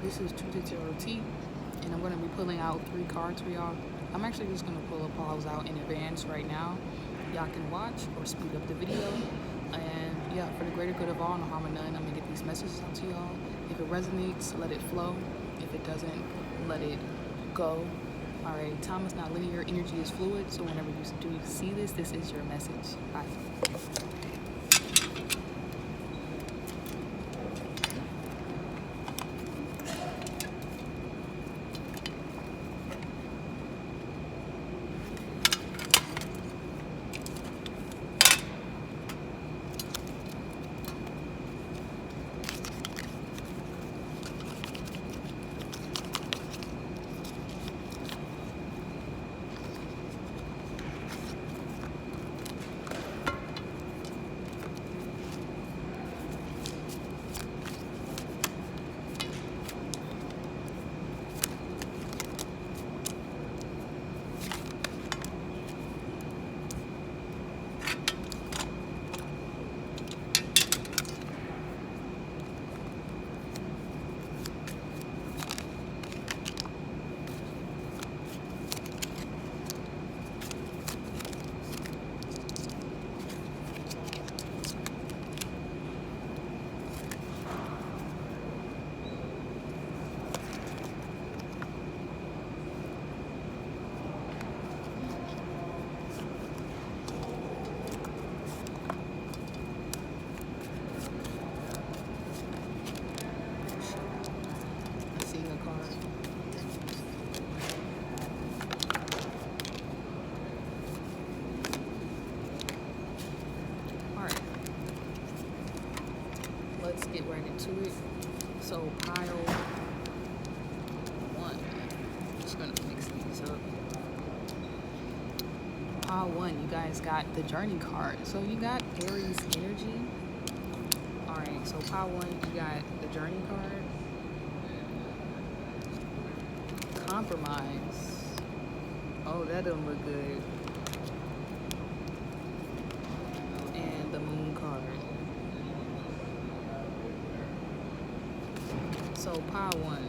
This is Tuesday Tarot T, and I'm going to be pulling out 3 cards for y'all. I'm actually just going to pull a pause out in advance right now. Y'all can watch or speed up the video. And yeah, for the greater good of all, no harm or none, I'm going to get these messages out to y'all. If it resonates, let it flow. If it doesn't, let it go. Alright, time is not linear, energy is fluid, so whenever you do see this, this is your message. Bye. Let's get right into it. So pile 1. I'm just gonna mix these up. Pile 1, you guys got the Journey card. So you got Aries energy. Alright, so pile 1, you got the Journey card. Compromise. Oh, that don't look good. And the Moon card. So pile 1,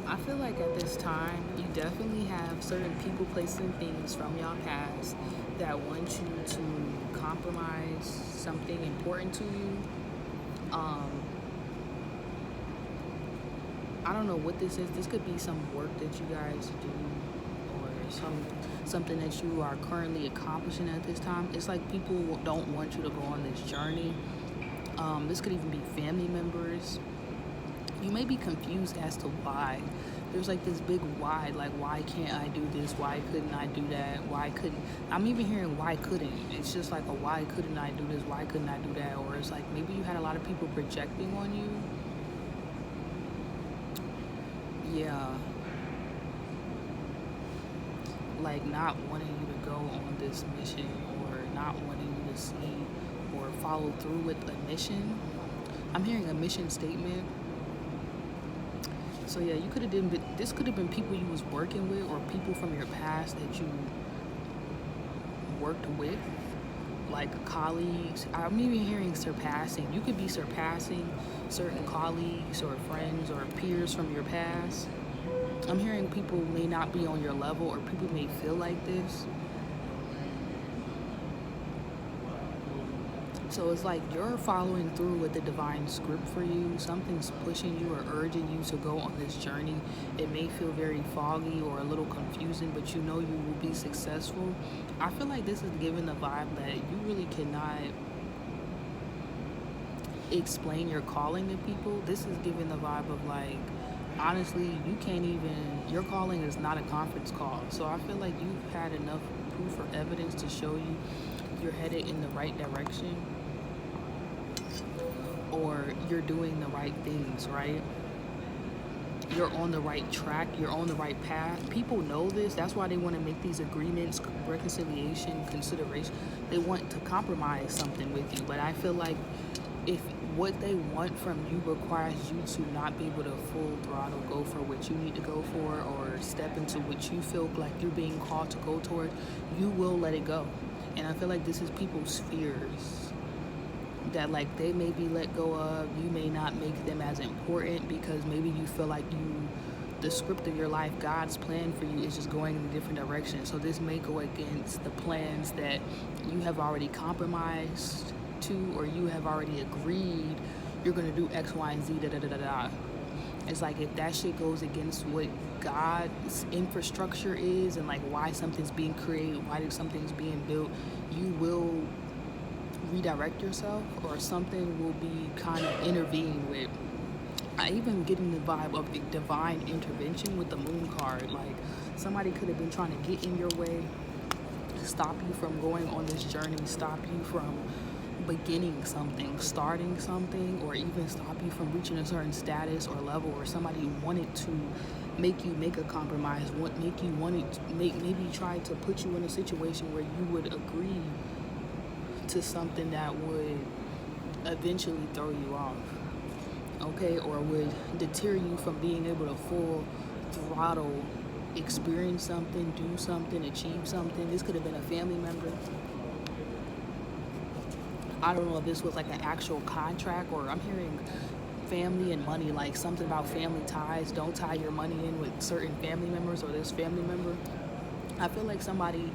I feel like at this time you definitely have certain people, places, and things from your past that want you to compromise something important to you. I don't know what this is. This could be some work that you guys do, or something that you are currently accomplishing at this time. It's like people don't want you to go on this journey. This could even be family members. You may be confused as to why. There's like this big why, like why can't I do this? Why couldn't I do that? Why couldn't, I'm even hearing why couldn't. It's just like a why couldn't I do this? Why couldn't I do that? Or it's like maybe you had a lot of people projecting on you. Yeah. Like not wanting you to go on this mission, or not wanting you to see or follow through with a mission. I'm hearing a mission statement. So yeah, you could have been, this could have been people you was working with, or people from your past that you worked with, like colleagues. I'm even hearing surpassing. You could be surpassing certain colleagues or friends or peers from your past. I'm hearing people may not be on your level, or people may feel like this. So it's like you're following through with the divine script for you. Something's pushing you or urging you to go on this journey. It may feel very foggy or a little confusing, but you know you will be successful. I feel like this is giving the vibe that you really cannot explain your calling to people. This is giving the vibe of like, honestly, you can't even, your calling is not a conference call. So I feel like you've had enough proof or evidence to show you you're headed in the right direction, or you're doing the right things, right? You're on the right track, you're on the right path. People know this. That's why they want to make these agreements, reconciliation, consideration. They want to compromise something with you. But I feel like if what they want from you requires you to not be able to full throttle go for what you need to go for, or step into what you feel like you're being called to go toward, you will let it go. And I feel like this is people's fears. that like they may be let go of. You may not make them as important because maybe you feel like the script of your life, God's plan for you, is just going in a different direction. So this may go against the plans that you have already compromised to, or you have already agreed you're going to do X, Y, and Z, da da da da da. It's like if that shit goes against what God's infrastructure is, and like why something's being created, why something's being built, you will redirect yourself, or something will be kind of intervened with. I even getting the vibe of the divine intervention with the moon card. Like somebody could have been trying to get in your way, stop you from going on this journey, stop you from beginning something, starting something, or even stop you from reaching a certain status or level, or somebody wanted to make you make a compromise, maybe try to put you in a situation where you would agree to something that would eventually throw you off, okay, or would deter you from being able to full throttle experience something, do something, achieve something. This could have been a family member. I don't know if this was like an actual contract, or I'm hearing family and money, like something about family ties. Don't tie your money in with certain family members or this family member. I feel like somebody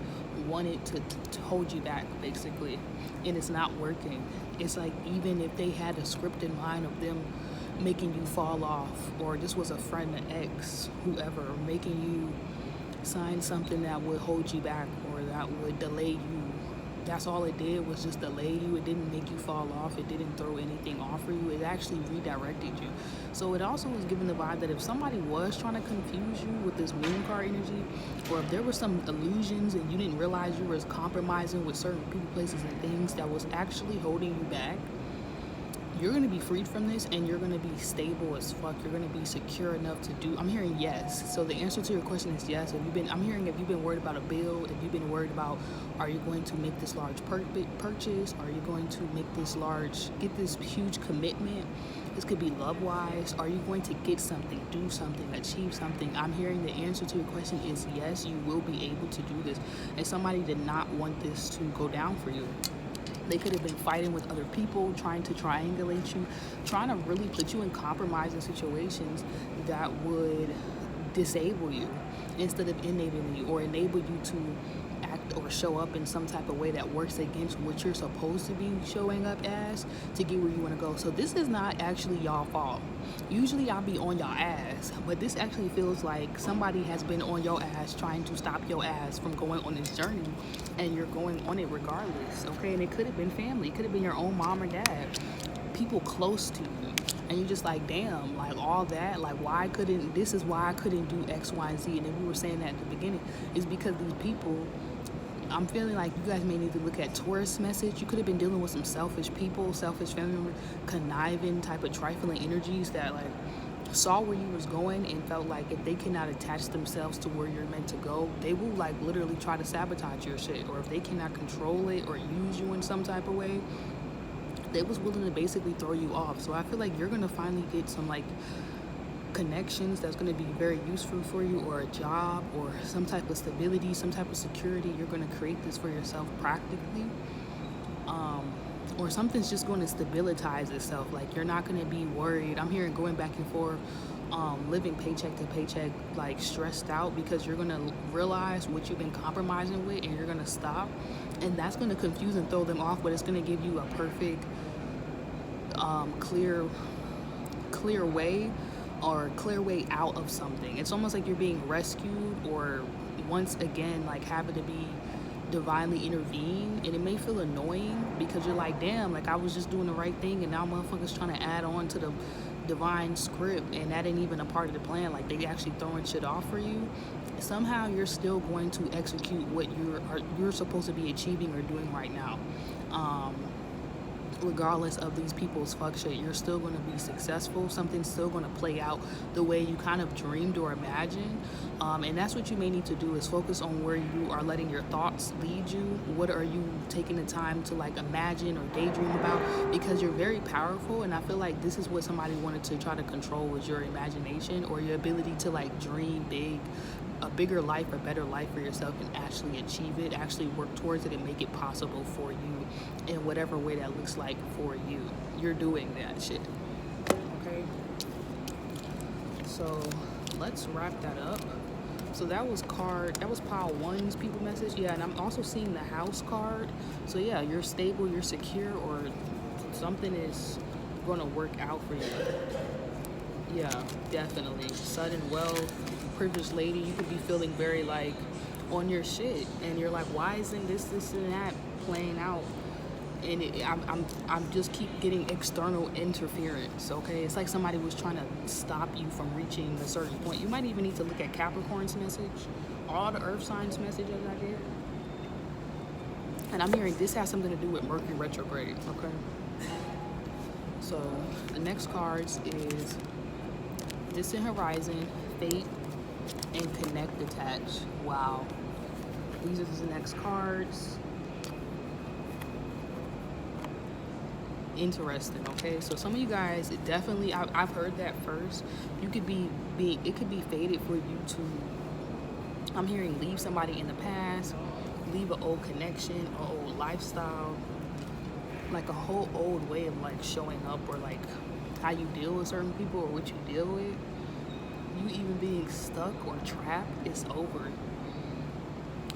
wanted to hold you back, basically, and it's not working. It's like even if they had a script in mind of them making you fall off, or this was a friend, an ex, whoever, making you sign something that would hold you back or that would delay you. That's all it did, was just delay you. It didn't make you fall off. It didn't throw anything off for you. It actually redirected you. So it also was giving the vibe that if somebody was trying to confuse you with this moon card energy, or if there were some illusions and you didn't realize you were compromising with certain people, places, and things that was actually holding you back, you're going to be freed from this, and you're going to be stable as fuck. You're going to be secure enough to do. I'm hearing yes. So the answer to your question is yes. I'm hearing if you've been worried about a bill, if you've been worried about, are you going to make this large purchase? Are you going to make this get this huge commitment? This could be love-wise. Are you going to get something, do something, achieve something? I'm hearing the answer to your question is yes, you will be able to do this. And somebody did not want this to go down for you. They could have been fighting with other people, trying to triangulate you, trying to really put you in compromising situations that would disable you instead of enabling you, or enable you to act or show up in some type of way that works against what you're supposed to be showing up as to get where you want to go. So this is not actually y'all fault. Usually I'll be on y'all ass, but this actually feels like somebody has been on your ass trying to stop your ass from going on this journey, and you're going on it regardless, okay? And it could have been family, it could have been your own mom or dad, people close to you, and you're just like, damn, like all that, like this is why I couldn't do X, Y, and Z. And then we were saying that at the beginning, is because these people, I'm feeling like you guys may need to look at Taurus message. You could have been dealing with some selfish people, selfish family members, conniving type of trifling energies that like saw where you was going and felt like if they cannot attach themselves to where you're meant to go, they will like literally try to sabotage your shit. Or if they cannot control it or use you in some type of way, they was willing to basically throw you off. So I feel like you're gonna finally get some like connections that's going to be very useful for you, or a job, or some type of stability, some type of security. You're going to create this for yourself practically, or something's just going to stabilize itself. Like you're not going to be worried. I'm hearing going back and forth, living paycheck to paycheck, like stressed out, because you're going to realize what you've been compromising with, and you're going to stop, and that's going to confuse and throw them off, but it's going to give you a perfect clear way, or clear way out of something. It's almost like you're being rescued, or once again like having to be divinely intervened. And it may feel annoying because you're like, damn, like I was just doing the right thing, and now motherfuckers trying to add on to the divine script, and that ain't even a part of the plan. Like they actually throwing shit off for you. Somehow you're still going to execute what you're supposed to be achieving or doing right now. Regardless of these people's fuck shit, you're still going to be successful. Something's still going to play out the way you kind of dreamed or imagined, and that's what you may need to do, is focus on where you are letting your thoughts lead you. What are you taking the time to like imagine or daydream about? Because you're very powerful, and I feel like this is what somebody wanted to try to control, was your imagination, or your ability to like dream big, a bigger life, a better life for yourself, and actually achieve it, actually work towards it, and make it possible for you in whatever way that looks like for you. You're doing that shit. Okay? So let's wrap that up. So that was pile one's people message. Yeah, and I'm also seeing the house card. So yeah, you're stable, you're secure, or something is going to work out for you. Yeah, definitely. Sudden wealth, privileged lady. You could be feeling very like on your shit, and you're like, why isn't this and that playing out? And I'm just keep getting external interference. Okay, it's like somebody was trying to stop you from reaching a certain point. You might even need to look at Capricorn's message, all the Earth signs messages I get. And I'm hearing this has something to do with Mercury retrograde. Okay. So the next cards is Distant Horizon, Fate, and Connect Detach. Wow. These are the next cards. Interesting. Okay, so some of you guys, it definitely, I've heard that first. You could it could be fated for you to, I'm hearing, leave somebody in the past, leave an old connection, an old lifestyle, like a whole old way of like showing up, or like how you deal with certain people or what you deal with. You even being stuck or trapped is over.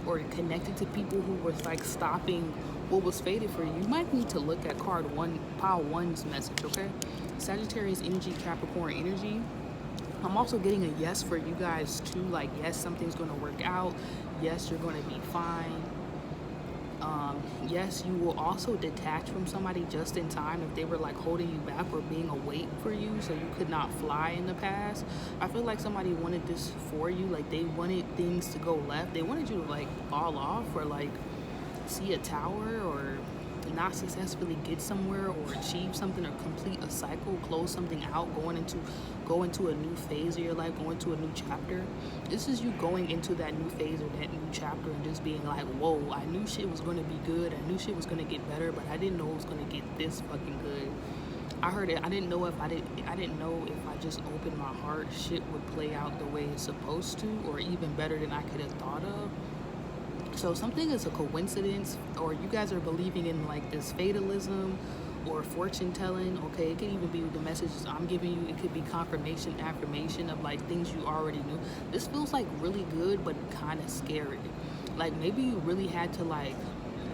Or connected to people who was like stopping what was fated for you. You might need to look at card one, pile one's message, okay? Sagittarius energy, Capricorn energy. I'm also getting a yes for you guys too. Like, yes, something's going to work out. Yes, you're going to be fine. Yes, you will also detach from somebody just in time if they were like holding you back or being a weight for you, so you could not fly in the past. I feel like somebody wanted this for you. Like, they wanted things to go left. They wanted you to like fall off, or like see a tower, or not successfully get somewhere, or achieve something, or complete a cycle, close something out, go into a new phase of your life, go into a new chapter. This is you going into that new phase or that new chapter and just being like, whoa, I knew shit was going to be good, I knew shit was going to get better, but I didn't know it was going to get this fucking good. I heard it. I didn't know if I just opened my heart, shit would play out the way it's supposed to, or even better than I could have thought of. So something is a coincidence, or you guys are believing in like this fatalism or fortune telling. Okay, it could even be the messages I'm giving you. It could be confirmation, affirmation of like things you already knew. This feels like really good, but kind of scary. Like, maybe you really had to like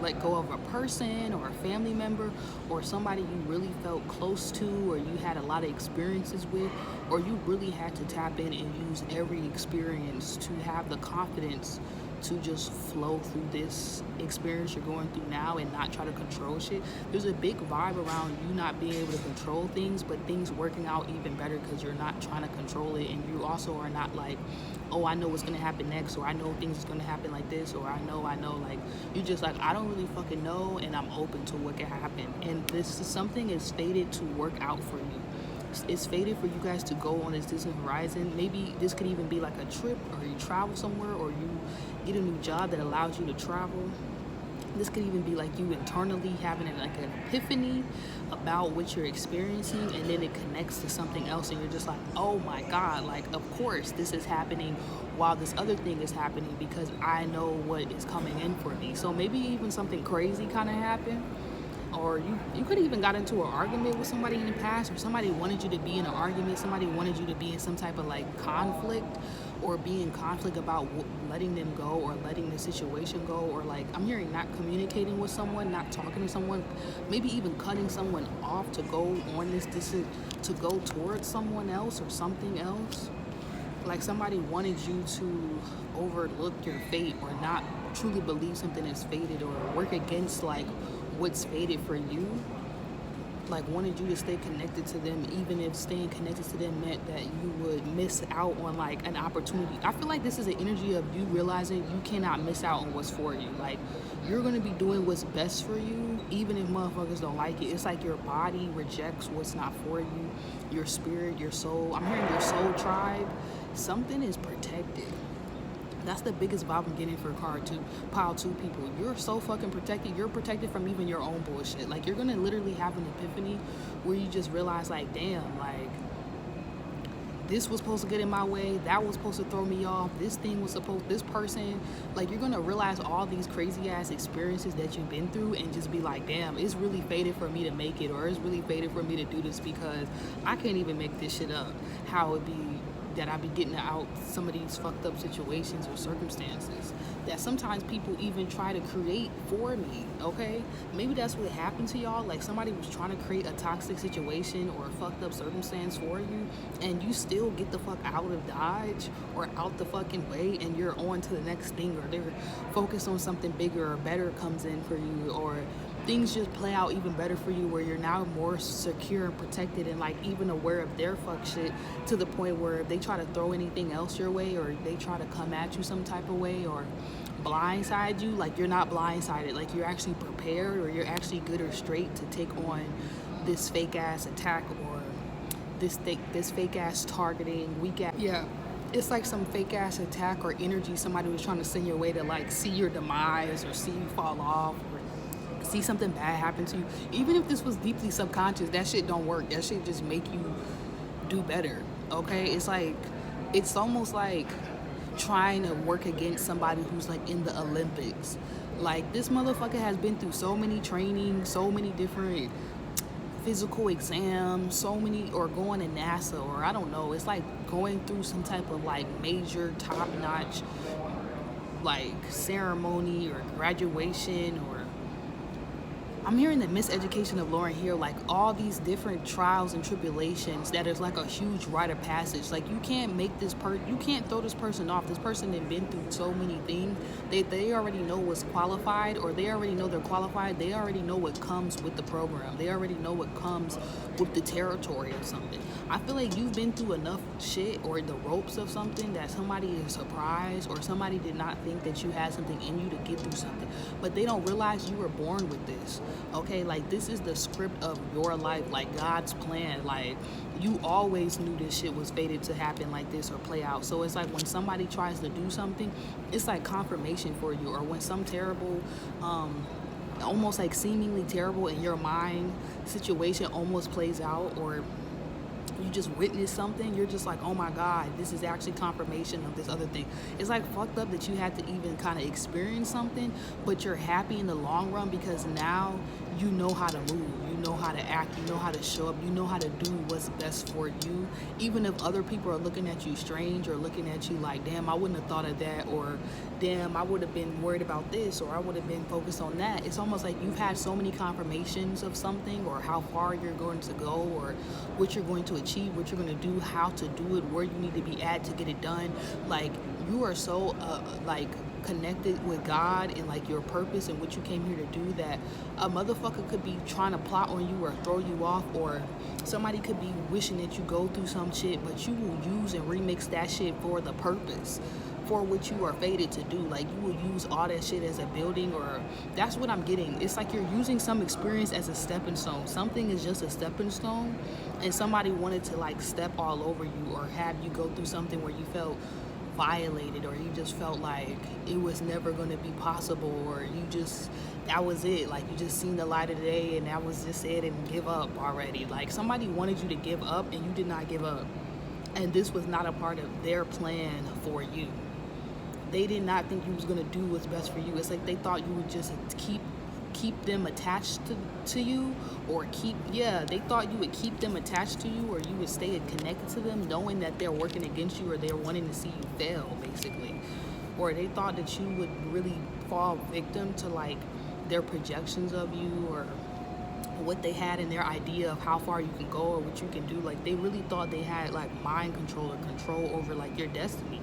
let go of a person or a family member or somebody you really felt close to, or you had a lot of experiences with, or you really had to tap in and use every experience to have the confidence to just flow through this experience you're going through now and not try to control shit. There's a big vibe around you not being able to control things, but things working out even better because you're not trying to control it, and you also are not like, oh, I know what's gonna happen next, or I know things is gonna happen like this, or I know, like, you're just like, I don't really fucking know, and I'm open to what can happen. And this is something is fated to work out for you. It's fated for you guys to go on this distant horizon. Maybe this could even be like a trip, or you travel somewhere, or you get a new job that allows you to travel. This could even be like you internally having like an epiphany about what you're experiencing, and then it connects to something else, and you're just like, oh my God, like, of course this is happening while this other thing is happening, because I know what is coming in for me. So maybe even something crazy kind of happened. Or you could even got into an argument with somebody in the past, or somebody wanted you to be in an argument, somebody wanted you to be in some type of like conflict, or be in conflict about letting them go, or letting the situation go, or like, I'm hearing not communicating with someone, not talking to someone, maybe even cutting someone off to go on this to go towards someone else or something else. Like, somebody wanted you to overlook your fate, or not truly believe something is fated, or work against like what's fated for you. Like, wanted you to stay connected to them, even if staying connected to them meant that you would miss out on like an opportunity. I feel like this is an energy of you realizing you cannot miss out on what's for you. Like, you're going to be doing what's best for you, even if motherfuckers don't like it. It's like your body rejects what's not for you. Your spirit, your soul, I'm hearing your soul tribe, something is protected. That's the biggest vibe I'm getting for card two, pile two people. You're so fucking protected. You're protected from even your own bullshit. Like, you're gonna literally have an epiphany where you just realize, like, damn, like, this was supposed to get in my way, that was supposed to throw me off, this person, like, you're gonna realize all these crazy ass experiences that you've been through and just be like, damn, it's really fated for me to make it, or it's really fated for me to do this, because I can't even make this shit up, how it be that I be getting out some of these fucked up situations or circumstances that sometimes people even try to create for me, okay? Maybe that's what happened to y'all. Like, somebody was trying to create a toxic situation or a fucked up circumstance for you, and you still get the fuck out of Dodge or out the fucking way, and you're on to the next thing, or they're focused on something bigger or better comes in for you, or things just play out even better for you, where you're now more secure and protected and like even aware of their fuck shit, to the point where if they try to throw anything else your way, or they try to come at you some type of way or blindside you, like, you're not blindsided, like, you're actually prepared, or you're actually good or straight to take on this fake ass attack, or this fake ass targeting, weak ass, yeah, it's like some fake ass attack or energy somebody was trying to send your way to like see your demise or see you fall off, or see something bad happen to you. Even if this was deeply subconscious, that shit don't work. That shit just make you do better, okay? It's like, it's almost like trying to work against somebody who's like in the Olympics. Like, this motherfucker has been through so many trainings, so many different physical exams, so many, or going to NASA, or I don't know, it's like going through some type of like major top-notch like ceremony or graduation, or I'm hearing the miseducation of Lauren here, like all these different trials and tribulations that is like a huge rite of passage. Like, you can't make this you can't throw this person off. This person has been through so many things. They already know what's qualified, or they already know they're qualified. They already know what comes with the program. They already know what comes with the territory or something. I feel like you've been through enough shit or the ropes of something that somebody is surprised, or somebody did not think that you had something in you to get through something, but they don't realize you were born with this. Okay, like, this is the script of your life, like God's plan. Like, you always knew this shit was fated to happen like this or play out. So it's like when somebody tries to do something, it's like confirmation for you. Or when some terrible, almost like seemingly terrible in your mind situation almost plays out, or you just witness something, you're just like, oh my God, this is actually confirmation of this other thing. It's like fucked up that you had to even kind of experience something, but you're happy in the long run, because now you know how to move, you know how to act, you know how to show up, you know how to do what's best for you. Even if other people are looking at you strange, or looking at you like, damn, I wouldn't have thought of that, or damn, I would have been worried about this, or I would have been focused on that. It's almost like you've had so many confirmations of something, or how far you're going to go, or what you're going to achieve, what you're going to do, how to do it, where you need to be at to get it done. Like, you are so like connected with God and like your purpose and what you came here to do, that a motherfucker could be trying to plot on you or throw you off, or somebody could be wishing that you go through some shit, but you will use and remix that shit for the purpose, for what you are fated to do. Like, you will use all that shit as a building, or that's what I'm getting. It's like you're using some experience as a stepping stone. Something is just a stepping stone, and somebody wanted to like step all over you, or have you go through something where you felt violated, or you just felt like it was never going to be possible, or you just, that was it, like you just seen the light of the day and that was just it, and give up already. Like, somebody wanted you to give up and you did not give up, and this was not a part of their plan for you. They did not think you was going to do what's best for you. It's like they thought you would just keep them attached to you, or they thought you would keep them attached to you, or you would stay connected to them, knowing that they're working against you, or they're wanting to see you fail, basically. Or they thought that you would really fall victim to like their projections of you, or what they had in their idea of how far you can go or what you can do. Like, they really thought they had like mind control or control over like your destiny,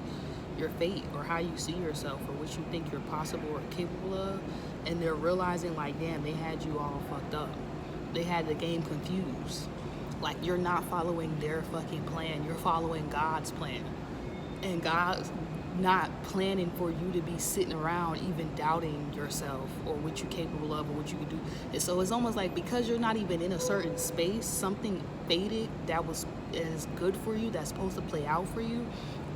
your fate, or how you see yourself, or what you think you're possible or capable of. And they're realizing like, damn, they had you all fucked up. They had the game confused. Like, you're not following their fucking plan, you're following God's plan. And God's not planning for you to be sitting around even doubting yourself, or what you're capable of, or what you can do. And so it's almost like, because you're not even in a certain space, something fated that is good for you, that's supposed to play out for you,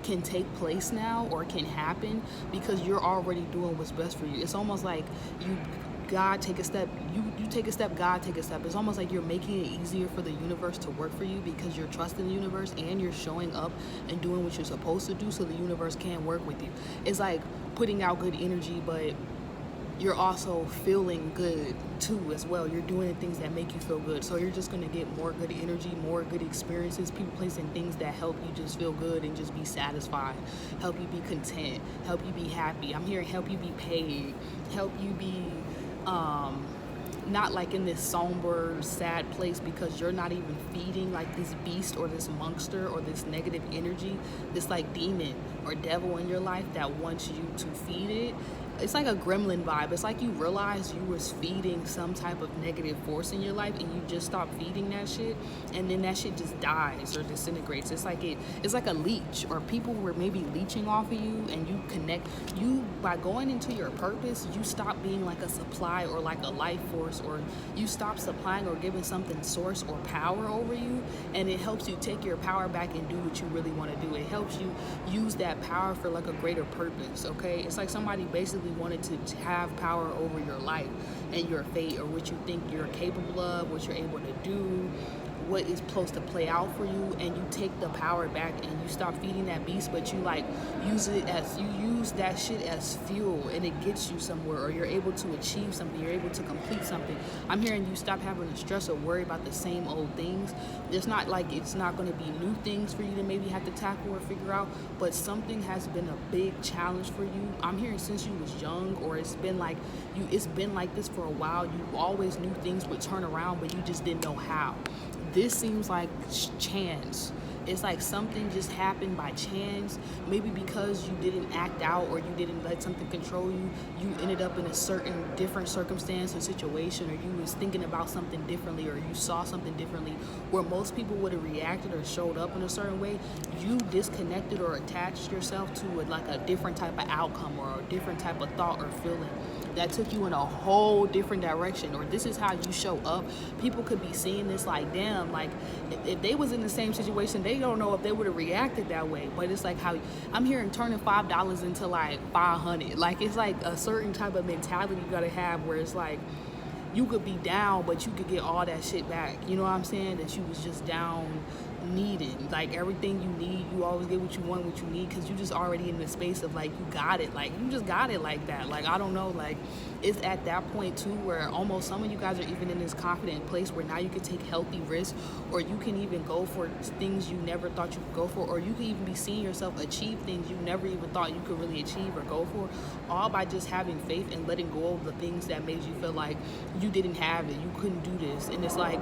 can take place now, or can happen, because you're already doing what's best for you. It's almost like God take a step, you you take a step, God take a step. It's almost like you're making it easier for the universe to work for you because you're trusting the universe and you're showing up and doing what you're supposed to do so the universe can work with you. It's like putting out good energy, but you're also feeling good too as well. You're doing the things that make you feel good. So you're just gonna get more good energy, more good experiences, people, placing things that help you just feel good and just be satisfied, help you be content, help you be happy. I'm hearing help you be paid, help you be not like in this somber, sad place because you're not even feeding like this beast or this monster or this negative energy, this like demon or devil in your life that wants you to feed it. It's like a gremlin vibe. It's like you realize you was feeding some type of negative force in your life and you just stop feeding that shit, and then that shit just dies or disintegrates. It's like a leech, or people were maybe leeching off of you, and you connect. You, by going into your purpose, you stop being like a supply or like a life force, or you stop supplying or giving something source or power over you, and it helps you take your power back and do what you really want to do. It helps you use that power for like a greater purpose, okay? It's like somebody basically wanted to have power over your life and your fate, or what you think you're capable of, what you're able to do, what is supposed to play out for you, and you take the power back and you stop feeding that beast, but you like use that shit as fuel, and it gets you somewhere, or you're able to achieve something, you're able to complete something. I'm hearing you stop having to stress or worry about the same old things. It's not like it's not going to be new things for you to maybe have to tackle or figure out, but something has been a big challenge for you. I'm hearing since you was young, or it's been like this for a while. You always knew things would turn around, but you just didn't know how. This seems like chance. It's like something just happened by chance, maybe because you didn't act out or you didn't let something control you. You ended up in a certain different circumstance or situation, or you was thinking about something differently, or you saw something differently where most people would have reacted or showed up in a certain way. You disconnected or attached yourself to like a different type of outcome or a different type of thought or feeling that took you in a whole different direction. Or this is how you show up. People could be seeing this like, damn, like if they was in the same situation, they don't know if they would have reacted that way. But it's like how I'm hearing turning $5 into like 500. Like it's like a certain type of mentality you gotta have where it's like you could be down, but you could get all that shit back. You know what I'm saying? That you was just down needed. Like everything you need, you always get what you want, what you need, because you just already in the space of like you got it. Like you just got it like that. Like I don't know, like it's at that point too where almost some of you guys are even in this confident place where now you can take healthy risks, or you can even go for things you never thought you could go for, or you can even be seeing yourself achieve things you never even thought you could really achieve or go for, all by just having faith and letting go of the things that made you feel like you didn't have it, you couldn't do this. And it's like,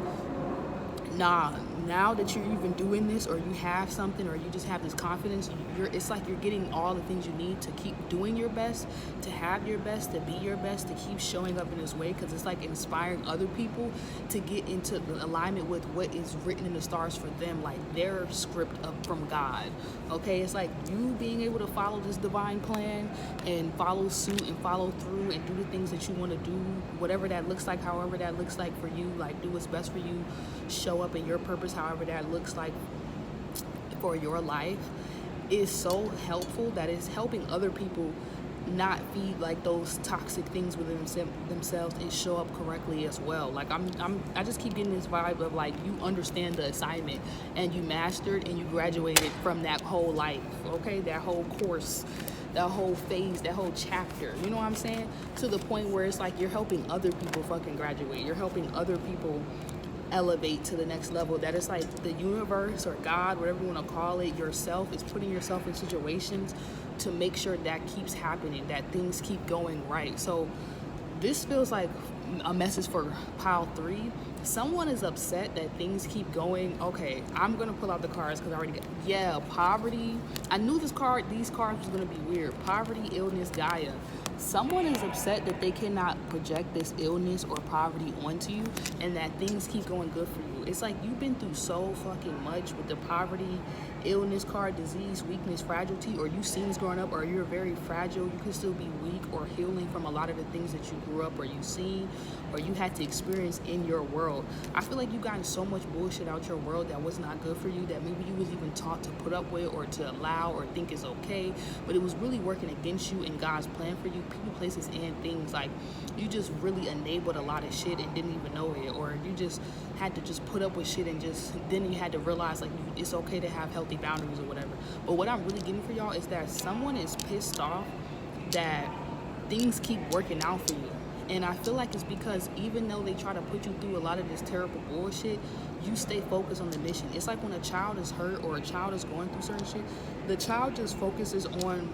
nah, now that you're even doing this, or you have something, or you just have this confidence, it's like you're getting all the things you need to keep doing your best, to have your best, to be your best, to keep showing up in this way, because it's like inspiring other people to get into alignment with what is written in the stars for them, like their script from God. Okay, it's like you being able to follow this divine plan and follow suit and follow through and do the things that you want to do, whatever that looks like, however that looks like for you. Like do what's best for you, show up in your purpose, however that looks like for your life, is so helpful that it's helping other people not feed like those toxic things within themselves and show up correctly as well. Like I just keep getting this vibe of like you understand the assignment and you mastered and you graduated from that whole life, okay, that whole course, that whole phase, that whole chapter, you know what I'm saying, to the point where it's like you're helping other people fucking graduate, you're helping other people elevate to the next level. That is like the universe or God, whatever you want to call it, yourself is putting yourself in situations to make sure that keeps happening, that things keep going right. So this feels like a message for pile 3. Someone is upset that things keep going. Okay, I'm gonna pull out the cards because I already got, poverty. I knew these cards was gonna be weird. Poverty, illness, Gaia. Someone is upset that they cannot project this illness or poverty onto you, and that things keep going good for you. It's like you've been through so fucking much with the poverty, illness card, disease, weakness, fragility, or you've seen this growing up, or you're very fragile. You could still be weak or healing from a lot of the things that you grew up or you've seen or you had to experience in your world. I feel like you've gotten so much bullshit out your world that was not good for you, that maybe you was even taught to put up with or to allow or think is okay, but it was really working against you and God's plan for you. People, places, and things. Like, you just really enabled a lot of shit and didn't even know it, or you just had to just put up with shit and just then you had to realize like it's okay to have healthy boundaries or whatever. But what I'm really getting for y'all is that someone is pissed off that things keep working out for you. And I feel like it's because even though they try to put you through a lot of this terrible bullshit, you stay focused on the mission. It's like when a child is hurt or a child is going through certain shit, the child just focuses on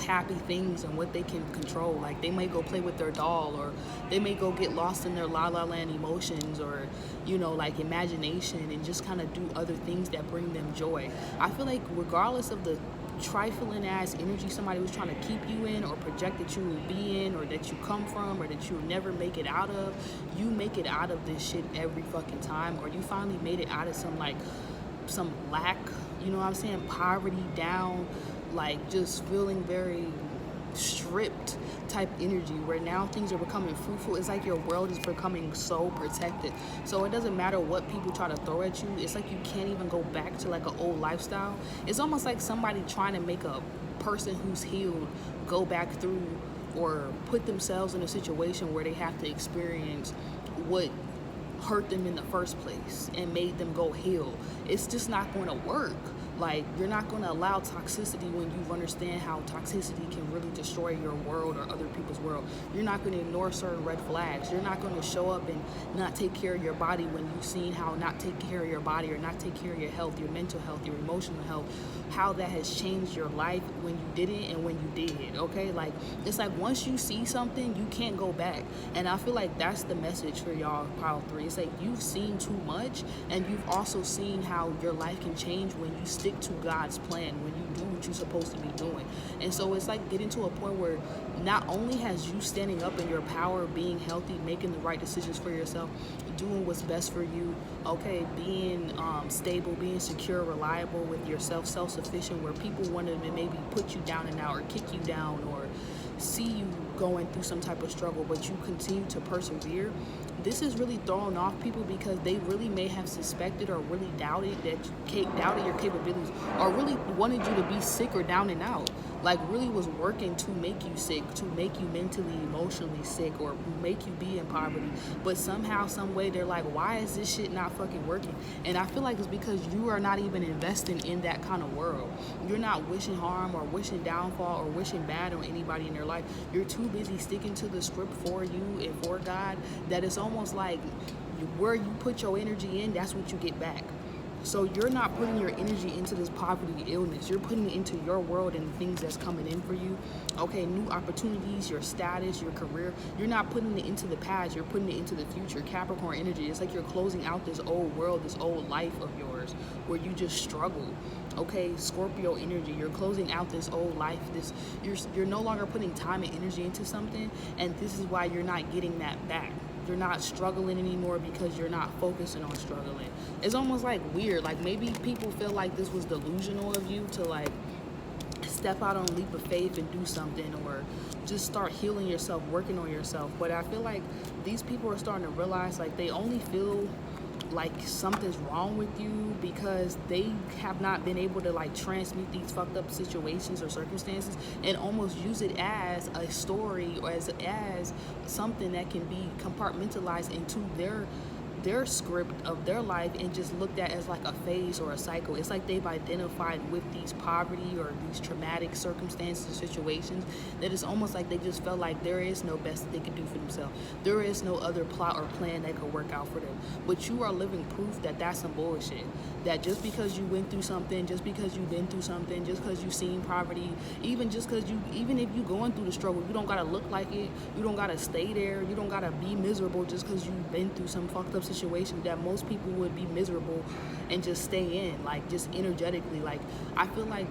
happy things and what they can control. Like, they may go play with their doll, or they may go get lost in their la la land emotions, or like imagination, and just kind of do other things that bring them joy. I feel like regardless of the trifling ass energy somebody was trying to keep you in or project that you will be in or that you come from or that you'll never make it out of, you make it out of this shit every fucking time, or you finally made it out of some lack, you know what I'm saying, poverty, down, like just feeling very stripped type energy, where now things are becoming fruitful. It's like your world is becoming so protected, so it doesn't matter what people try to throw at you. It's like you can't even go back to like an old lifestyle. It's almost like somebody trying to make a person who's healed go back through or put themselves in a situation where they have to experience what hurt them in the first place and made them go heal. It's just not going to work. Like, you're not going to allow toxicity when you understand how toxicity can really destroy your world or other people's world. You're not going to ignore certain red flags. You're not going to show up and not take care of your body when you've seen how not take care of your body or not take care of your health, your mental health, your emotional health, how that has changed your life when you didn't and when you did, okay? Like, it's like once you see something, you can't go back. And I feel like that's the message for y'all, pile 3. It's like you've seen too much, and you've also seen how your life can change when you stick to God's plan, when you do what you're supposed to be doing. And so it's like getting to a point where not only has you standing up in your power, being healthy, making the right decisions for yourself, doing what's best for you, okay, being stable, being secure, reliable with yourself, self-sufficient, where people want to maybe put you down and out or kick you down or see you going through some type of struggle, but you continue to persevere. This is really throwing off people because they really may have suspected or really doubted your capabilities, or really wanted you to be sick or down and out. Like, really was working to make you sick, to make you mentally, emotionally sick, or make you be in poverty. But somehow, some way, they're like, why is this shit not fucking working? And I feel like it's because you are not even investing in that kind of world. You're not wishing harm or wishing downfall or wishing bad on anybody in their life. You're too busy sticking to the script for you and for God that it's almost like where you put your energy in, that's what you get back. So you're not putting your energy into this poverty, illness. You're putting it into your world and things that's coming in for you. Okay, new opportunities, your status, your career. You're not putting it into the past. You're putting it into the future. Capricorn energy. It's like you're closing out this old world, this old life of yours where you just struggle. Okay, Scorpio energy. You're closing out this old life. You're no longer putting time and energy into something, and this is why you're not getting that back. You're not struggling anymore because you're not focusing on struggling. It's almost like weird. Like, maybe people feel like this was delusional of you to like step out on a leap of faith and do something, or just start healing yourself, working on yourself. But I feel like these people are starting to realize like they only feel like something's wrong with you because they have not been able to like transmute these fucked up situations or circumstances and almost use it as a story or as something that can be compartmentalized into their script of their life and just looked at as like a phase or a cycle. It's like they've identified with these poverty or these traumatic circumstances or situations that it's almost like they just felt like there is no best that they could do for themselves. There is no other plot or plan that could work out for them. But you are living proof that that's some bullshit. That just because you went through something, just because you've been through something, just because you've seen poverty, even if you're going through the struggle, you don't gotta look like it. You don't gotta stay there. You don't gotta be miserable just because you've been through some fucked up situation that most people would be miserable and just stay in, like just energetically. Like, I feel like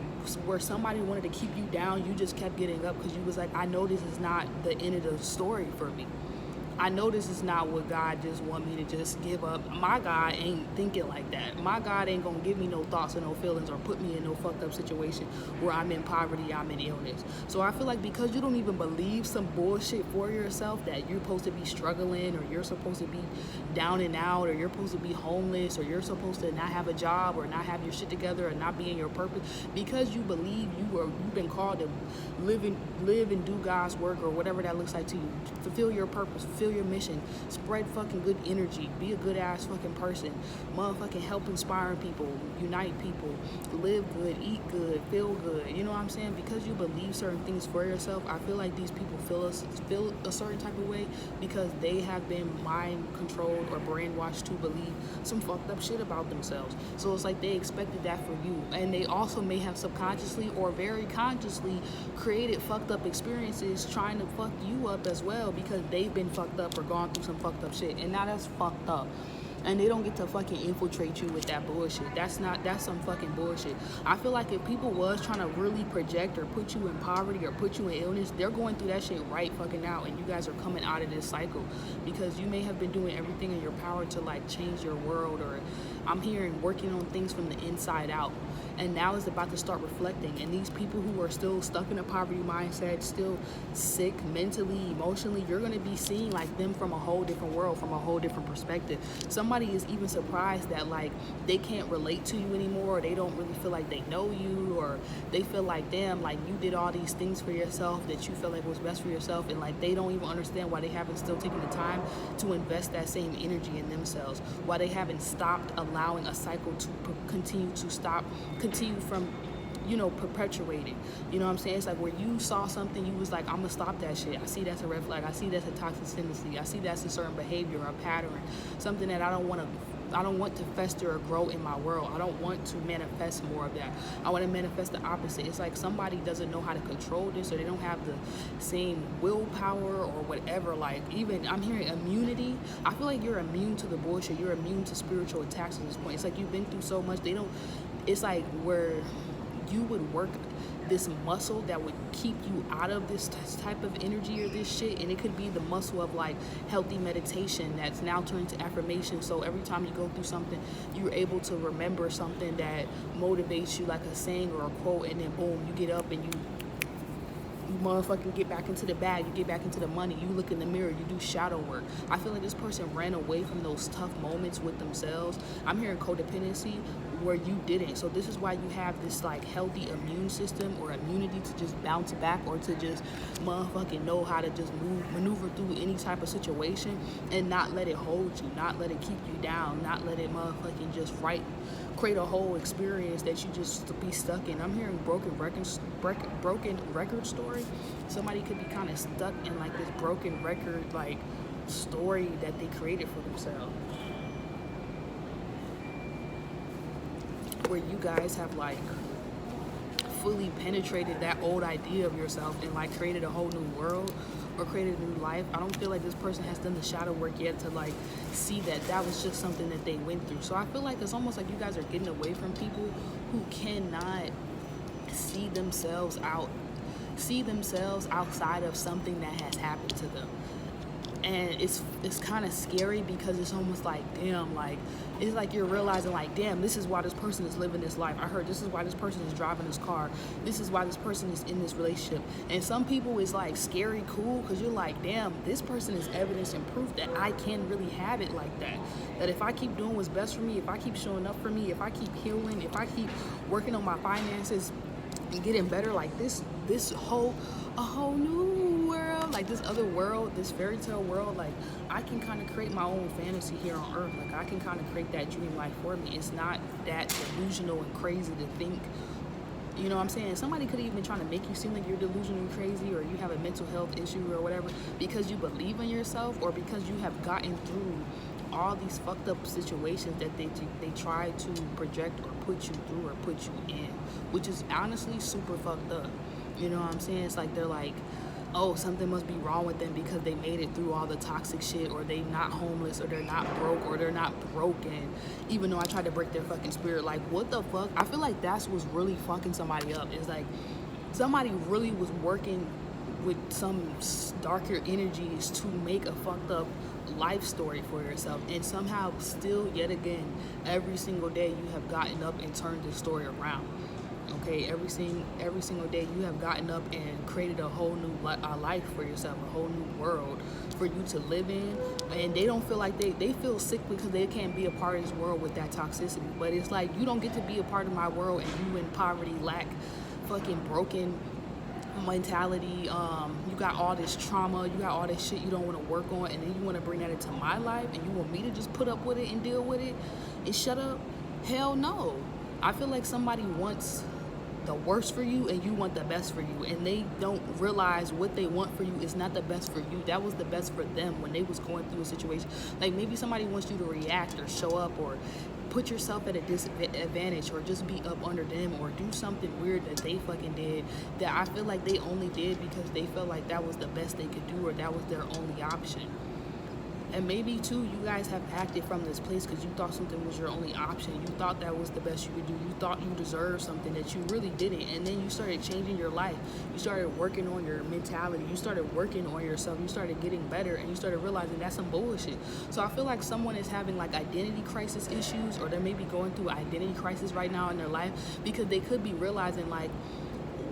where somebody wanted to keep you down, you just kept getting up because you was like, I know this is not the end of the story for me. I know this is not what God just want me to just give up. My God ain't thinking like that. My God ain't gonna give me no thoughts or no feelings or put me in no fucked up situation where I'm in poverty, I'm in illness. So I feel like because you don't even believe some bullshit for yourself that you're supposed to be struggling, or you're supposed to be down and out, or you're supposed to be homeless, or you're supposed to not have a job, or not have your shit together, or not be in your purpose, because you believe you've been called to live and do God's work, or whatever that looks like to you. Fulfill your purpose, fulfill your mission, spread fucking good energy, be a good ass fucking person, motherfucking help inspire people, unite people, live good, eat good, feel good. You know what I'm saying? Because you believe certain things for yourself, I feel like these people feel a certain type of way because they have been mind controlled or brainwashed to believe some fucked up shit about themselves. So it's like they expected that for you, and they also may have subconsciously or very consciously created fucked up experiences trying to fuck you up as well, because they've been fucked up or gone through some fucked up shit, and now that's fucked up. And they don't get to fucking infiltrate you with that bullshit. That's some fucking bullshit. I feel like if people was trying to really project or put you in poverty or put you in illness, they're going through that shit right fucking now, and you guys are coming out of this cycle, because you may have been doing everything in your power to like change your world, or I'm hearing working on things from the inside out. And now it's about to start reflecting. And these people who are still stuck in a poverty mindset, still sick mentally, emotionally, you're going to be seeing like them from a whole different world, from a whole different perspective. Somebody is even surprised that like they can't relate to you anymore, or they don't really feel like they know you, or they feel like, damn, like you did all these things for yourself that you felt like was best for yourself, and like they don't even understand why they haven't still taken the time to invest that same energy in themselves, why they haven't stopped allowing a cycle to continue from, you know, perpetuating. You know what I'm saying? It's like where you saw something, you was like, I'm gonna stop that shit. I see that's a red flag. I see that's a toxic tendency. I see that's a certain behavior or pattern, something that I don't want to fester or grow in my world. I don't want to manifest more of that. I want to manifest the opposite. It's like somebody doesn't know how to control this, or they don't have the same willpower or whatever. Like, even I'm hearing immunity. I feel like you're immune to the bullshit. You're immune to spiritual attacks at this point. It's like you've been through so much. It's like where you would work this muscle that would keep you out of this type of energy or this shit, and it could be the muscle of like healthy meditation that's now turned to affirmation. So every time you go through something, you're able to remember something that motivates you, like a saying or a quote, and then boom, you get up and you motherfucking get back into the bag, you get back into the money, you look in the mirror, you do shadow work. I feel like this person ran away from those tough moments with themselves. I'm hearing codependency where you didn't. So this is why you have this like healthy immune system or immunity to just bounce back, or to just motherfucking know how to just maneuver through any type of situation and not let it hold you, not let it keep you down, not let it motherfucking just create a whole experience that you just be stuck in. I'm hearing broken record story. Somebody could be kind of stuck in like this broken record like story that they created for themselves, where you guys have like fully penetrated that old idea of yourself and like created a whole new world or created a new life. I don't feel like this person has done the shadow work yet to like see that was just something that they went through. So I feel like it's almost like you guys are getting away from people who cannot see themselves outside of something that has happened to them. And it's kind of scary, because it's almost like, damn, like it's like you're realizing like, damn, this is why this person is living this life. I heard this is why this person is driving this car. This is why this person is in this relationship. And some people is like scary cool, because you're like, damn, this person is evidence and proof that I can really have it like that. That if I keep doing what's best for me, if I keep showing up for me, if I keep healing, if I keep working on my finances and getting better, like a whole new world, like this other world, this fairy tale world, like I can kind of create my own fantasy here on earth. Like I can kind of create that dream life for me. It's not that delusional and crazy to think, you know what I'm saying? Somebody could even been trying to make you seem like you're delusional and crazy, or you have a mental health issue or whatever, because you believe in yourself, or because you have gotten through all these fucked up situations that they try to project or put you through or put you in, which is honestly super fucked up. You know what I'm saying? It's like they're like, oh, something must be wrong with them because they made it through all the toxic shit, or they not homeless, or they're not broke, or they're not broken, even though I tried to break their fucking spirit. Like, what the fuck? I feel like that's what's really fucking somebody up. It's like somebody really was working with some darker energies to make a fucked up life story for yourself, and somehow still yet again every single day you have gotten up and turned the story around. Okay, every single day you have gotten up and created a whole new life for yourself, a whole new world for you to live in. And they don't feel like they feel sick because they can't be a part of this world with that toxicity. But it's like, you don't get to be a part of my world and you in poverty, lack, fucking broken mentality. You got all this trauma, you got all this shit you don't want to work on, and then you want to bring that into my life and you want me to just put up with it and deal with it and shut up? Hell no. I feel like somebody wants the worst for you and you want the best for you, and they don't realize what they want for you is not the best for you. That was the best for them when they was going through a situation. Like, maybe somebody wants you to react or show up or put yourself at a disadvantage or just be up under them or do something weird that they fucking did, that I feel like they only did because they felt like that was the best they could do or that was their only option. And maybe too, you guys have acted from this place because you thought something was your only option. You thought that was the best you could do. You thought you deserved something that you really didn't. And then you started changing your life. You started working on your mentality. You started working on yourself. You started getting better, and you started realizing that's some bullshit. So I feel like someone is having like identity crisis issues, or they may be going through identity crisis right now in their life, because they could be realizing like,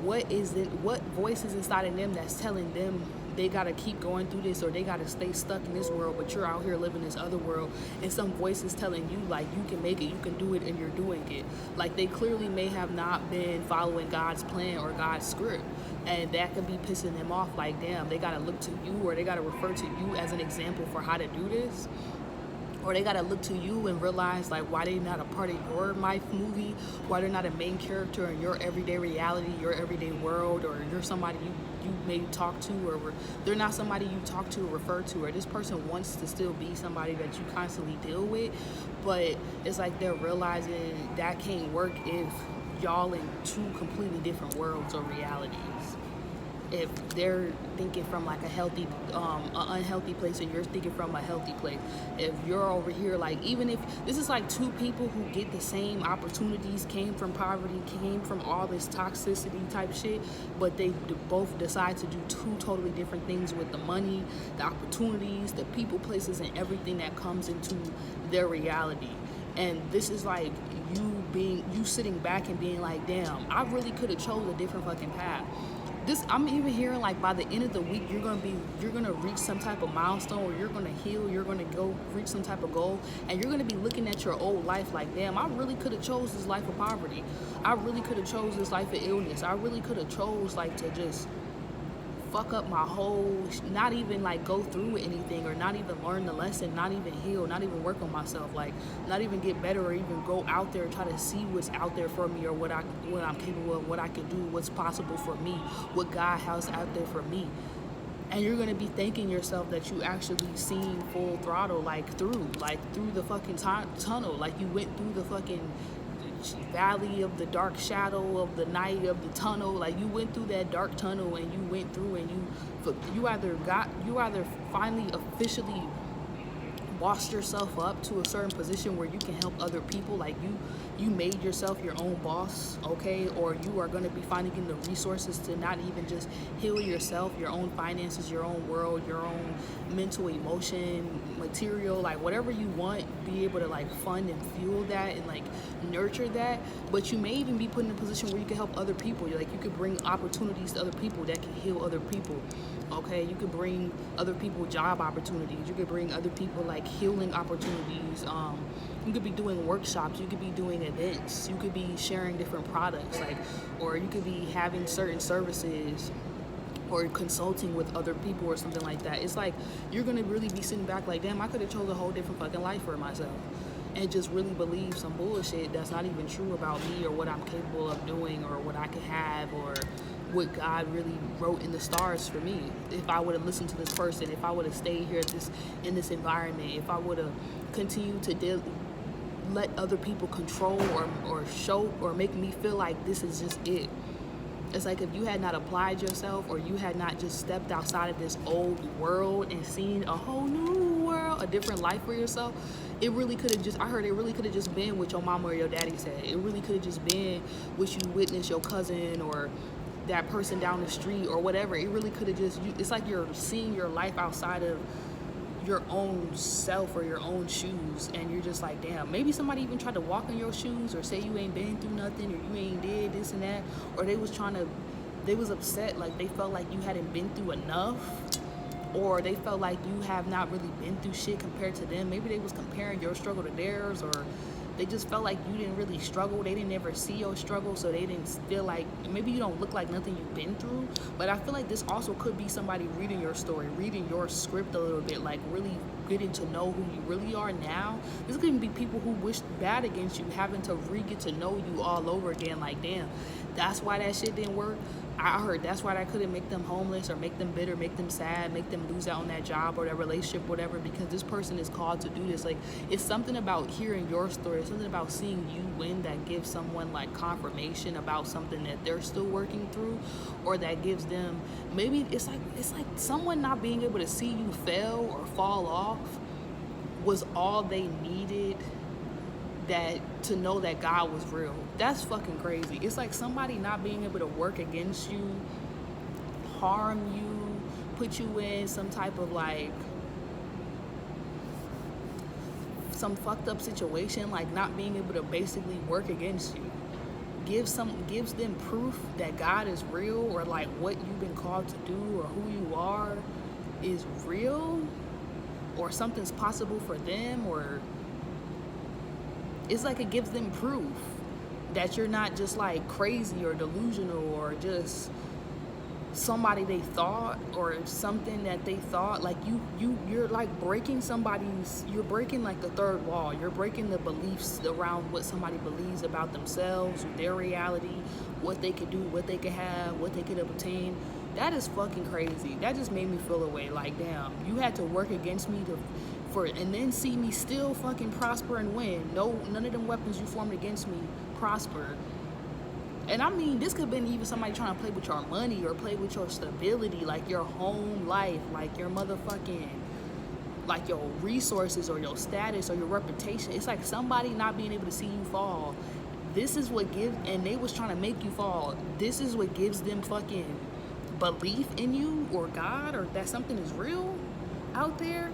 what voice is inside of them that's telling them they gotta keep going through this or they gotta stay stuck in this world, but you're out here living this other world, and some voice is telling you like you can make it, you can do it, and you're doing it. Like, they clearly may have not been following God's plan or God's script, and that could be pissing them off. Like, damn, they gotta look to you, or they gotta refer to you as an example for how to do this, or they gotta look to you and realize like why they're not a part of your life movie, why they're not a main character in your everyday reality, your everyday world, or you're somebody you may talk to, or they're not somebody you talk to or refer to, or this person wants to still be somebody that you constantly deal with, but it's like they're realizing that can't work if y'all in two completely different worlds or realities. If they're thinking from like a healthy, an unhealthy place, and you're thinking from a healthy place. If you're over here, like, even if this is like two people who get the same opportunities, came from poverty, came from all this toxicity type shit, but they both decide to do two totally different things with the money, the opportunities, the people, places, and everything that comes into their reality. And this is like you sitting back and being like, damn, I really could have chose a different fucking path. I'm even hearing like by the end of the week you're gonna reach some type of milestone, or you're gonna heal, you're gonna go reach some type of goal, and you're gonna be looking at your old life like, damn, I really could have chose this life of poverty. I really could have chose this life of illness. I really could have chose like to just fuck up my whole, not even like go through anything, or not even learn the lesson, not even heal, not even work on myself, like not even get better, or even go out there and try to see what's out there for me, or what I'm capable of, what I can do, what's possible for me, what God has out there for me. And you're gonna be thanking yourself that you actually seen full throttle, like through the fucking tunnel, like you went through the fucking valley of the dark shadow of the night of the tunnel. Like, you went through that dark tunnel, and you went through, and you either finally officially bossed yourself up to a certain position where you can help other people, like you made yourself your own boss, okay? Or you are going to be finding the resources to not even just heal yourself, your own finances, your own world, your own mental, emotion, material, like whatever you want, be able to like fund and fuel that and like nurture that. But you may even be put in a position where you can help other people. Like, you could bring opportunities to other people that can heal other people, okay? You could bring other people job opportunities. You could bring other people like healing opportunities. You could be doing workshops, you could be doing events, you could be sharing different products, like, or you could be having certain services or consulting with other people or something like that. It's like you're gonna really be sitting back like, damn, I could have chose a whole different fucking life for myself, and just really believe some bullshit that's not even true about me, or what I'm capable of doing, or what I could have, or what God really wrote in the stars for me. If I would have listened to this person, if I would have stayed here in this environment, if I would have continued to let other people control or show or make me feel like this is just it. It's like, if you had not applied yourself, or you had not just stepped outside of this old world and seen a whole new world, a different life for yourself, it really could have just been what your mama or your daddy said. It really could have just been what you witnessed your cousin or that person down the street or whatever. It really could have just, it's like you're seeing your life outside of your own self or your own shoes, and you're just like, damn, maybe somebody even tried to walk in your shoes or say you ain't been through nothing or you ain't did this and that, or they was upset, like they felt like you hadn't been through enough, or they felt like you have not really been through shit compared to them. Maybe they was comparing your struggle to theirs, or they just felt like you didn't really struggle. They didn't ever see your struggle, so they didn't feel like, maybe you don't look like nothing you've been through. But I feel like this also could be somebody reading your story, reading your script a little bit, like really getting to know who you really are now. This could even be people who wished bad against you, having to re-get to know you all over again. Like, damn, that's why that shit didn't work. I heard that's why that couldn't make them homeless or make them bitter, make them sad, make them lose out on that job or that relationship, whatever, because this person is called to do this. Like, it's something about hearing your story, it's something about seeing you win that gives someone like confirmation about something that they're still working through, or that gives them, maybe it's like someone not being able to see you fail or fall off was all they needed, that to know that God was real. That's fucking crazy. It's like somebody not being able to work against you, harm you, put you in some type of like some fucked up situation, like not being able to basically work against you, gives them proof that God is real, or like what you've been called to do or who you are is real, or something's possible for them, or it's like it gives them proof that you're not just like crazy or delusional or just somebody they thought, or something that they thought. Like you're like breaking you're breaking like the third wall. You're breaking the beliefs around what somebody believes about themselves, their reality, what they could do, what they could have, what they could obtain. That is fucking crazy. That just made me feel away. Like, damn, you had to work against me and then see me still fucking prosper and win. None of them weapons you formed against me prosper. And I mean, this could have been even somebody trying to play with your money or play with your stability, like your home life, like your motherfucking, like your resources or your status or your reputation. It's like somebody not being able to see you fall. This is what gives, and they was trying to make you fall. This is what gives them fucking belief in you or God, or that something is real out there,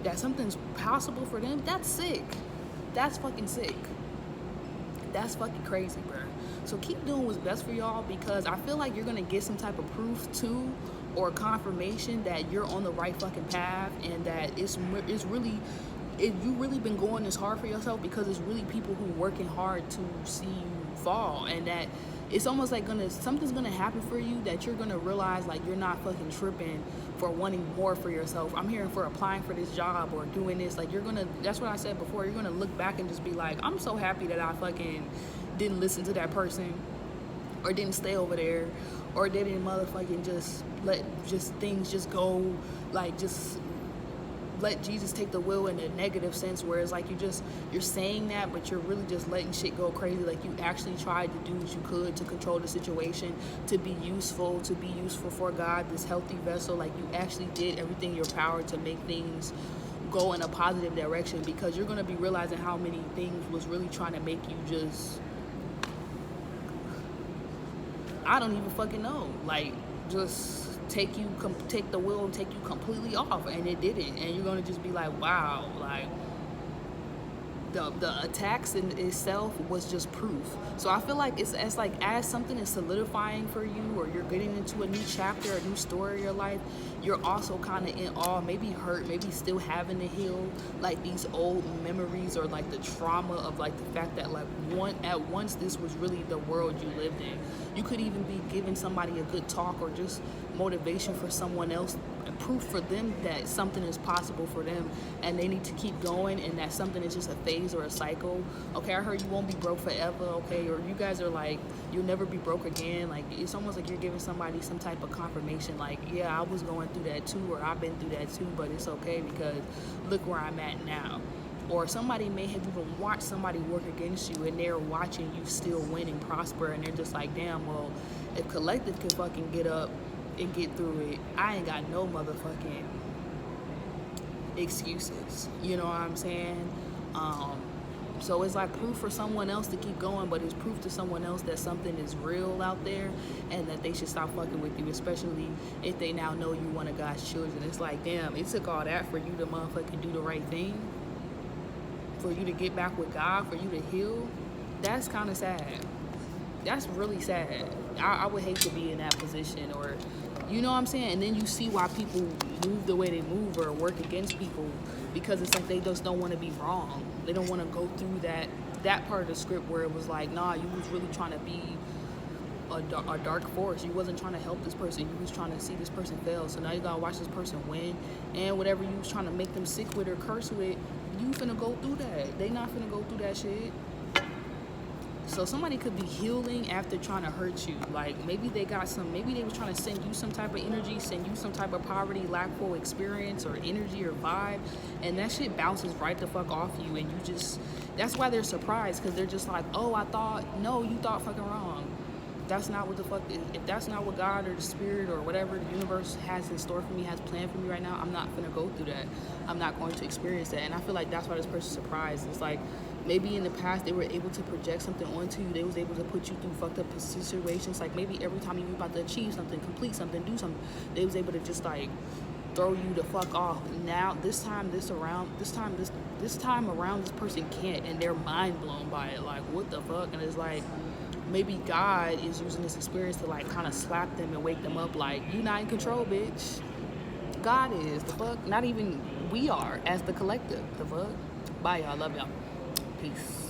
that something's possible for them. That's sick. That's fucking sick. That's fucking crazy, bro. So keep doing what's best for y'all, because I feel like you're gonna get some type of proof too, or confirmation that you're on the right fucking path, and that it's really, if you really been going this hard for yourself, because it's really people who working hard to see you fall, and that it's almost like something's gonna happen for you that you're gonna realize like you're not fucking tripping for wanting more for yourself. I'm hearing for applying for this job or doing this, like that's what I said before, you're gonna look back and just be like, I'm so happy that I fucking didn't listen to that person, or didn't stay over there, or didn't motherfucking just let things just go, like just let Jesus take the wheel in a negative sense, where it's like you're saying that, but you're really just letting shit go crazy. Like you actually tried to do what you could to control the situation, to be useful for God, this healthy vessel. Like you actually did everything in your power to make things go in a positive direction, because you're going to be realizing how many things was really trying to make you just, I don't even fucking know, like just take the wheel and take you completely off, and it didn't. And you're gonna just be like, wow, like the attacks in itself was just proof. So I feel like it's like as something is solidifying for you, or you're getting into a new chapter, a new story of your life, you're also kind of in awe, maybe hurt, maybe still having to heal like these old memories, or like the trauma of like the fact that like at once this was really the world you lived in. You could even be giving somebody a good talk, or just motivation for someone else, proof for them that something is possible for them, and they need to keep going, and that something is just a phase or a cycle. Okay, I heard you won't be broke forever, okay, or you guys are like, you'll never be broke again. Like it's almost like you're giving somebody some type of confirmation, like, yeah, I was going through that too, or I've been through that too, but it's okay because look where I'm at now. Or somebody may have even watched somebody work against you, and they're watching you still win and prosper, and they're just like, damn, well, if Collective can fucking get up and get through it, I ain't got no motherfucking excuses. You know what I'm saying? So it's like proof for someone else to keep going, but it's proof to someone else that something is real out there and that they should stop fucking with you, especially if they now know you one of God's children. It's like, damn, it took all that for you to motherfucking do the right thing, for you to get back with God, for you to heal. That's kind of sad. That's really sad. I would hate to be in that position, or, you know what I'm saying? And then you see why people move the way they move or work against people, because it's like they just don't want to be wrong. They don't want to go through that part of the script where it was like, nah, you was really trying to be a dark force. You wasn't trying to help this person. You was trying to see this person fail. So now you gotta watch this person win, and whatever you was trying to make them sick with or curse with, you finna go through that. They not finna go through that shit. So somebody could be healing after trying to hurt you. Like maybe they was trying to send you some type of energy, send you some type of poverty, lackful experience or energy or vibe, and that shit bounces right the fuck off you, and you just, that's why they're surprised, because they're just like, oh, no, you thought fucking wrong. That's not what the fuck, if that's not what God or the spirit or whatever the universe has in store for me, has planned for me right now, I'm not gonna go through that. I'm not going to experience that. And I feel like that's why this person's surprised. It's like, maybe in the past they were able to project something onto you. They was able to put you through fucked up situations. Like maybe every time you were about to achieve something, complete something, do something, they was able to just like throw you the fuck off. Now this time around, this person can't, and they're mind blown by it. Like, what the fuck? And it's like, maybe God is using this experience to like kind of slap them and wake them up, like, you not in control, bitch. God is. The fuck? Not even we are as the collective. The fuck? Bye, y'all. Love y'all. Peace.